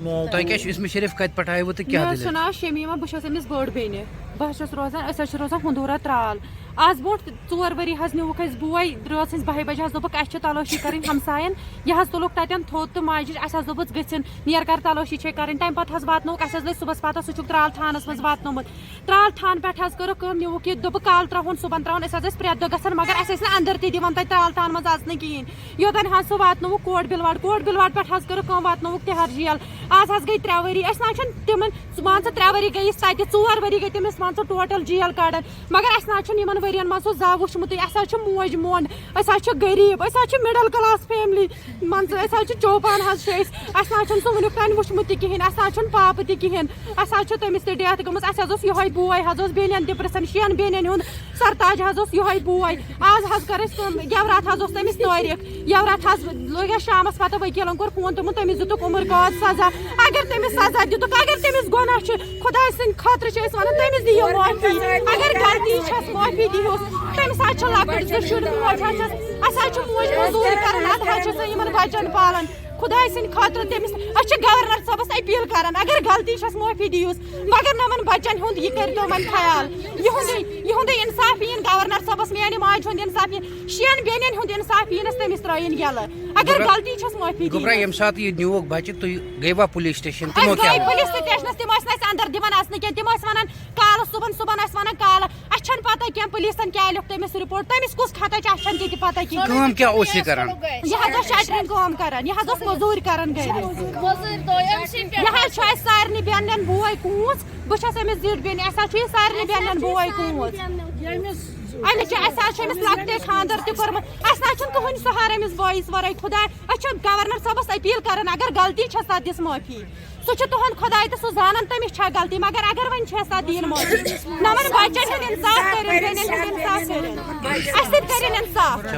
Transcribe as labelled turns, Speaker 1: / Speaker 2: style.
Speaker 1: तोह क्या इसमें शरीफ कत पे आयु तो क्या
Speaker 2: मे नाव शमीमा बस अमिस बड़ बेन बस रोजान हुंदूरा त्राल आज ब्रोट 4 वरी नुक बोय रात 12 बजे दोपक अस तलाशी कर हमसायन यह तुलुक तन थोद तो माजिद दोपस गन नेर कर तलाशी कर तम पे वातनोक लगे सुबह पता सह त्राल थानस मज वातनोमुत त्राल थान पे कर नुक यह दोप कल त्रावन सुबह त्रावन प्रेत दह गन मगर अस अंदर दिवान तक त्राल थान मज अन कहें योतन सह वातनोक कोट बिलवाड़ पे कर वातनोक तिहार जेल आज गई 3 वरी तिम मान 3 वरी गई 4 वरी गई तमिस मान टोटल जेल कड़न मगर अस वरियन मज जा वुचमुत अस मोज मोन अस गरीब अस मिडल क्लास फैमिली मान चौपान अस सह वनुक तान वुचमुत कहें अस पाप तहें अस तमिस डेथ गमज अस ये बोय बेन डिप्रेशन 6 बेन हुंद सरताज ये बोय आज कर यवरात तमिस तारीख यवरात लगे शाम पता वकीलन कोर फोन तुम तमिस दितुक उम्र कैद सजा अगर तमिस सजा दितुक अगर तमिस गुनाह खुदा सद खतर वन तमिस दियो माफी अगर गलती माफी दियोस तमिस लकट शुर मोज अस मोज मजूरी कर बचन पालन खुदा सद खतर तमिस गवर्नर सबस अपील कर अगर गलती माफी दियोस मगर नमन बचन हुंद यह कर तो मन ख्याल यहुंद इंसाफ यीन गवर्नर सबस मेरे माज हुंद इंसाफ यीन 6 बेन हुंद इंसाफ यीनस तमिस त्रयन यल अगर गलती माफी
Speaker 1: गोबरा यम सात ये न्यूक बच्चे तो गईवा पुलिस स्टेशन तिमो क्या
Speaker 2: पुलिस स्टेशन तिम अंदर दिवान तिम वन काल सुबह वन काल अस पता क्या पुलिसन क्या लिख तमिस रिपोर्ट तमिस कुछ खत ती पता
Speaker 1: काम क्या ओस ये करान
Speaker 2: यह शटरिंग काम करान यह मजूर करान यह सारे बेन बोय कूच बस अमिस जिट बेन सारे बेन बोय कूच अमिस लकटे खानदर तुर्मुत कहन सहार अमिस बॉयस वर खुदा गवर्नर सबस अपील कर अगर गलती दिस माफी सह तुहद खुदा तो सह जान तमिस गलती मगर अगर वन दिन माफी नमन बचन इंसाफ कर इंसाफ कर इंसाफ